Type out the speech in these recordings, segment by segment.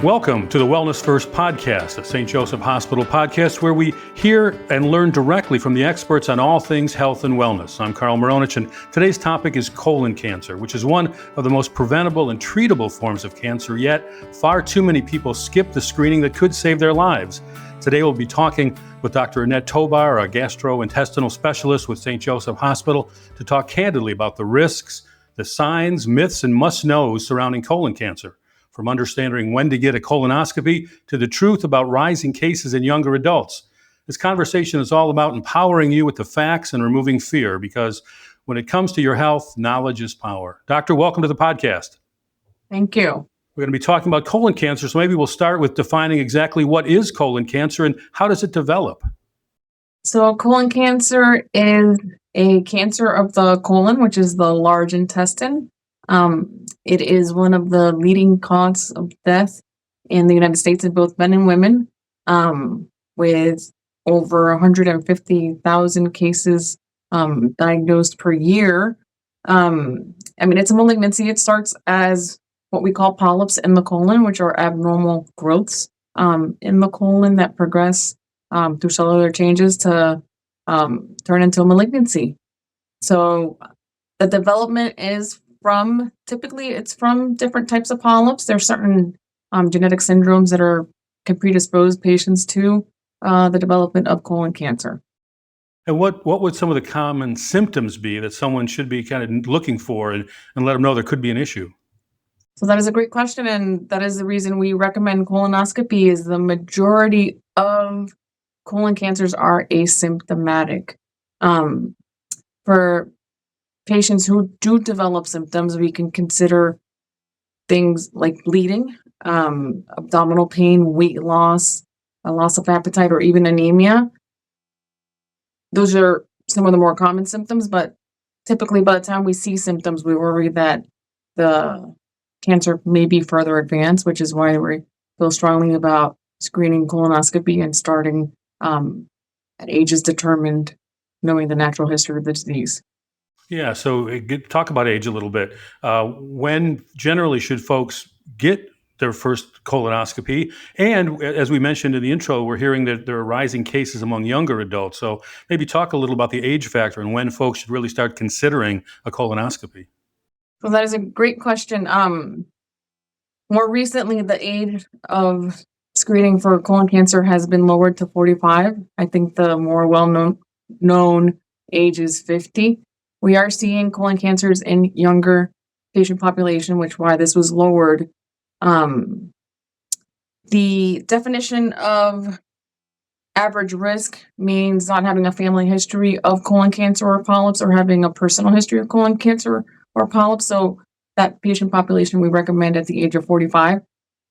Welcome to the Wellness First podcast, a St. Joseph Hospital podcast where we hear and learn directly from the experts on all things health and wellness. I'm Carl Moronich, and today's topic is colon cancer, which is one of the most preventable and treatable forms of cancer, yet far too many people skip the screening that could save their lives. Today we'll be talking with Dr. Annette Tobar, a gastrointestinal specialist with St. Joseph Hospital, to talk candidly about the risks, the signs, myths, and must-knows surrounding colon cancer. From understanding when to get a colonoscopy to the truth about rising cases in younger adults. This conversation is all about empowering you with the facts and removing fear, because when it comes to your health, knowledge is power. Doctor, welcome to the podcast. Thank you. We're going to be talking about colon cancer, so maybe we'll start with defining exactly what is colon cancer and how does it develop? So colon cancer is a cancer of the colon, which is the large intestine. It is one of the leading causes of death in the United States in both men and women, with over 150,000 cases diagnosed per year. It's a malignancy. It starts as what we call polyps in the colon, which are abnormal growths in the colon that progress through cellular changes to turn into a malignancy. So the development is typically it's from different types of polyps. There's certain genetic syndromes that can predispose patients to the development of colon cancer. And what would some of the common symptoms be that someone should be kind of looking for and let them know there could be an issue? So that is a great question, and that is the reason we recommend colonoscopy. Is the majority of colon cancers are asymptomatic. For patients who do develop symptoms, we can consider things like bleeding, abdominal pain, weight loss, a loss of appetite, or even anemia. Those are some of the more common symptoms, but typically by the time we see symptoms, we worry that the cancer may be further advanced, which is why we feel strongly about screening colonoscopy and starting at ages determined, knowing the natural history of the disease. Yeah, so talk about age a little bit. When generally should folks get their first colonoscopy? And as we mentioned in the intro, we're hearing that there are rising cases among younger adults. So maybe talk a little about the age factor and when folks should really start considering a colonoscopy. Well, that is a great question. More recently, the age of screening for colon cancer has been lowered to 45. I think the more well-known age is 50. We are seeing colon cancers in younger patient population, which why this was lowered. The definition of average risk means not having a family history of colon cancer or polyps, or having a personal history of colon cancer or polyps. So that patient population we recommend at the age of 45.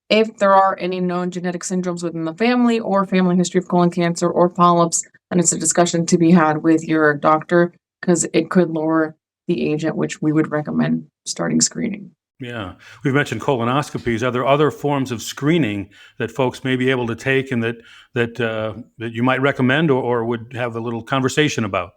If there are any known genetic syndromes within the family or family history of colon cancer or polyps, then it's a discussion to be had with your doctor, because it could lower the age at which we would recommend starting screening. Yeah. We've mentioned colonoscopies. Are there other forms of screening that folks may be able to take and that you might recommend or would have a little conversation about?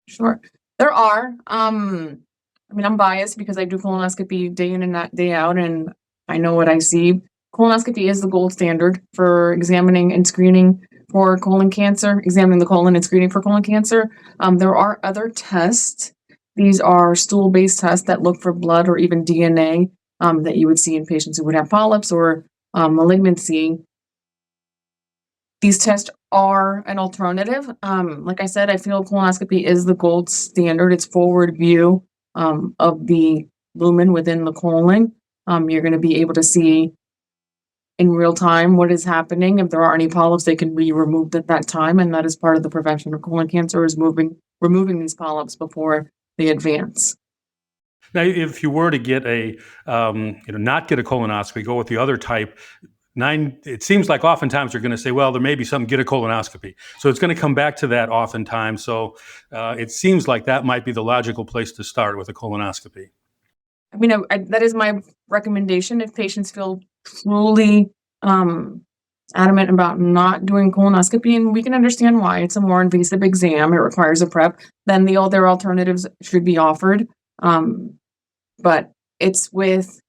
Sure. There are. I'm biased because I do colonoscopy day in and day out, and I know what I see. Colonoscopy is the gold standard for examining and screening for colon cancer, examining the colon and screening for colon cancer. There are other tests. These are stool-based tests that look for blood or even DNA that you would see in patients who would have polyps or malignancy. These tests are an alternative. Like I said, I feel colonoscopy is the gold standard. It's forward view of the lumen within the colon. You're going to be able to see in real time what is happening. If there are any polyps, they can be removed at that time, and that is part of the prevention of colon cancer, is removing these polyps before they advance. Now, if you were to get not get a colonoscopy, go with the other type, it seems like oftentimes you're going to say, well, there may be something, get a colonoscopy. So it's going to come back to that oftentimes. So it seems like that might be the logical place to start with a colonoscopy. That is my recommendation. If patients feel truly adamant about not doing colonoscopy, and we can understand why. It's a more invasive exam. It requires a prep. Then the other alternatives should be offered. But it's with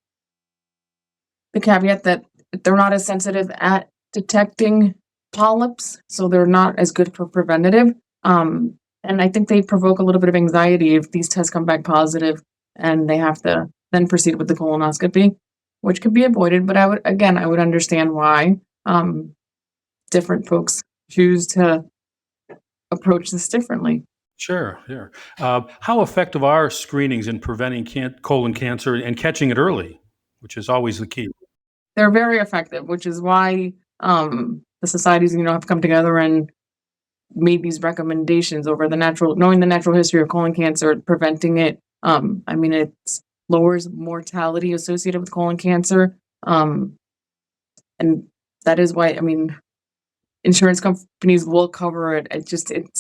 the caveat that they're not as sensitive at detecting polyps, so they're not as good for preventative. And I think they provoke a little bit of anxiety if these tests come back positive and they have to then proceed with the colonoscopy, which could be avoided. But I would understand why different folks choose to approach this differently. Sure, sure. How effective are screenings in preventing colon cancer and catching it early, which is always the key? They're very effective, which is why the societies, have come together and made these recommendations over knowing the natural history of colon cancer, preventing it. It lowers mortality associated with colon cancer. And that is why, insurance companies will cover it. It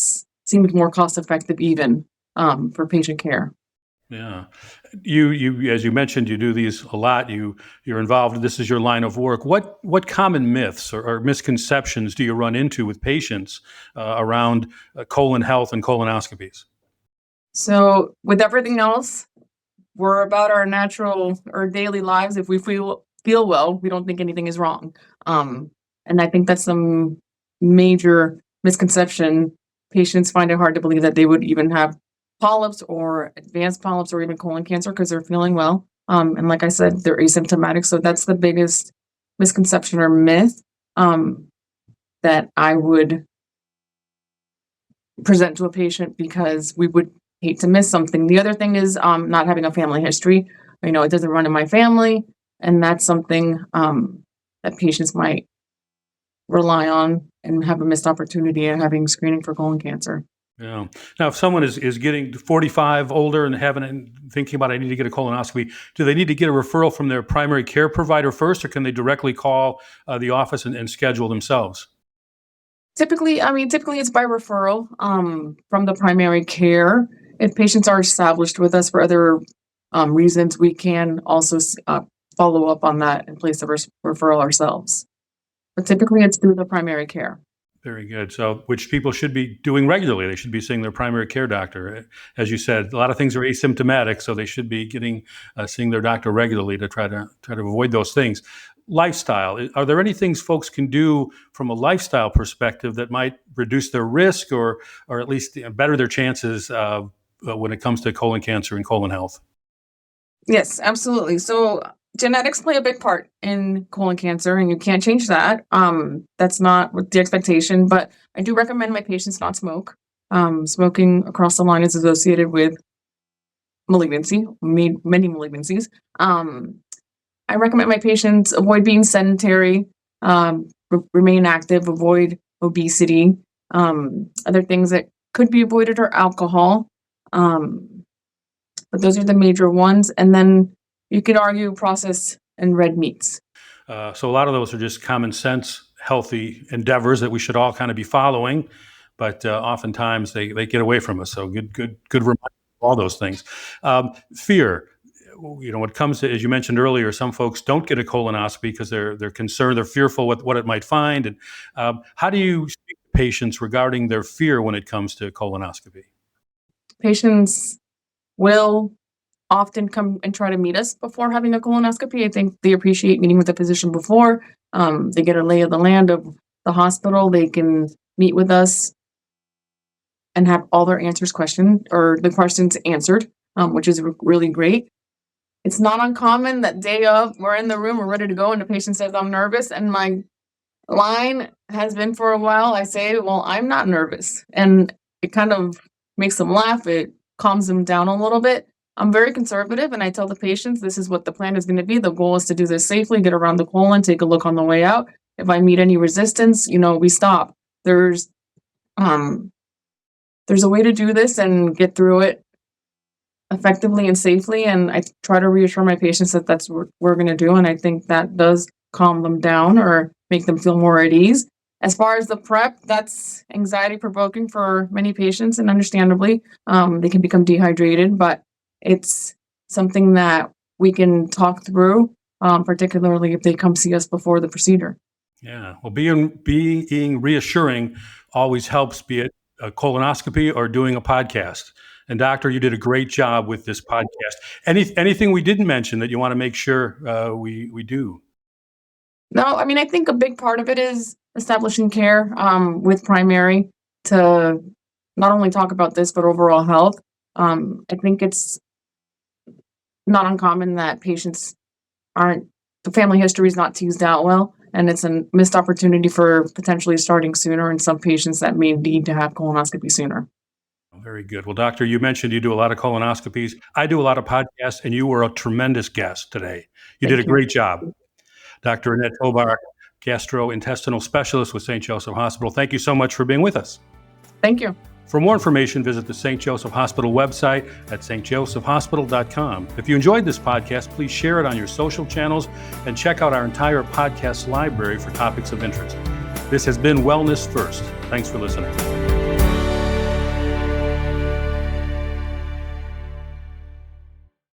seems more cost effective even for patient care. Yeah. You, as you mentioned, you do these a lot. You're involved. This is your line of work. What common myths or misconceptions do you run into with patients around colon health and colonoscopies? So with everything else, we're about our daily lives. If we feel well, we don't think anything is wrong. And I think that's some major misconception. Patients find it hard to believe that they would even have polyps or advanced polyps or even colon cancer because they're feeling well. And like I said, they're asymptomatic. So that's the biggest misconception or myth that I would present to a patient because we would hate to miss something. The other thing is not having a family history. It doesn't run in my family, and that's something that patients might rely on and have a missed opportunity at having screening for colon cancer. Yeah. Now, if someone is getting 45, older, and thinking about I need to get a colonoscopy, do they need to get a referral from their primary care provider first, or can they directly call the office and schedule themselves? Typically it's by referral from the primary care. If patients are established with us for other reasons, we can also follow up on that and place a referral ourselves. But typically it's through the primary care. Very good. So, which people should be doing regularly. They should be seeing their primary care doctor. As you said, a lot of things are asymptomatic, so they should be seeing their doctor regularly to try to avoid those things. Lifestyle. Are there any things folks can do from a lifestyle perspective that might reduce their risk or at least better their chances when it comes to colon cancer and colon health? Yes, absolutely. So genetics play a big part in colon cancer, and you can't change that. That's not what the expectation, but I do recommend my patients not smoke. Smoking across the line is associated with many malignancies. I recommend my patients avoid being sedentary, remain active, avoid obesity. Other things that could be avoided are alcohol. But those are the major ones. And then you could argue processed and red meats. So a lot of those are just common sense, healthy endeavors that we should all kind of be following, but oftentimes they get away from us. So good reminder of all those things. Fear. When it comes to, as you mentioned earlier, some folks don't get a colonoscopy because they're concerned, they're fearful with what it might find. And how do you speak to patients regarding their fear when it comes to colonoscopy? Patients will often come and try to meet us before having a colonoscopy. I think they appreciate meeting with the physician before. They get a lay of the land of the hospital. They can meet with us and have all their the questions answered, which is really great. It's not uncommon that day of, we're in the room, we're ready to go, and the patient says, I'm nervous. And my line has been for a while, I say, well, I'm not nervous. And it kind of makes them laugh. It calms them down a little bit. I'm very conservative, and I tell the patients this is what the plan is going to be. The goal is to do this safely, get around the colon, take a look on the way out. If I meet any resistance, we stop. There's a way to do this and get through it effectively and safely. And I try to reassure my patients that that's what we're going to do. And I think that does calm them down or make them feel more at ease. As far as the prep, that's anxiety provoking for many patients, and understandably, they can become dehydrated, but it's something that we can talk through, particularly if they come see us before the procedure. Yeah. Well, being reassuring always helps, be it a colonoscopy or doing a podcast. And doctor, you did a great job with this podcast. Anything we didn't mention that you want to make sure we do? No, I mean, I think a big part of it is establishing care with primary to not only talk about this, but overall health. I think it's not uncommon that patients aren't, the family history is not teased out well, and it's a missed opportunity for potentially starting sooner in some patients that may need to have colonoscopy sooner. Very good. Well, doctor, you mentioned you do a lot of colonoscopies. I do a lot of podcasts, and you were a tremendous guest today. You did a Thank you. great job. Dr. Annette Tobar, gastrointestinal specialist with St. Joseph Hospital. Thank you so much for being with us. Thank you. For more information, visit the St. Joseph Hospital website at stjosephhospital.com. If you enjoyed this podcast, please share it on your social channels and check out our entire podcast library for topics of interest. This has been Wellness First. Thanks for listening.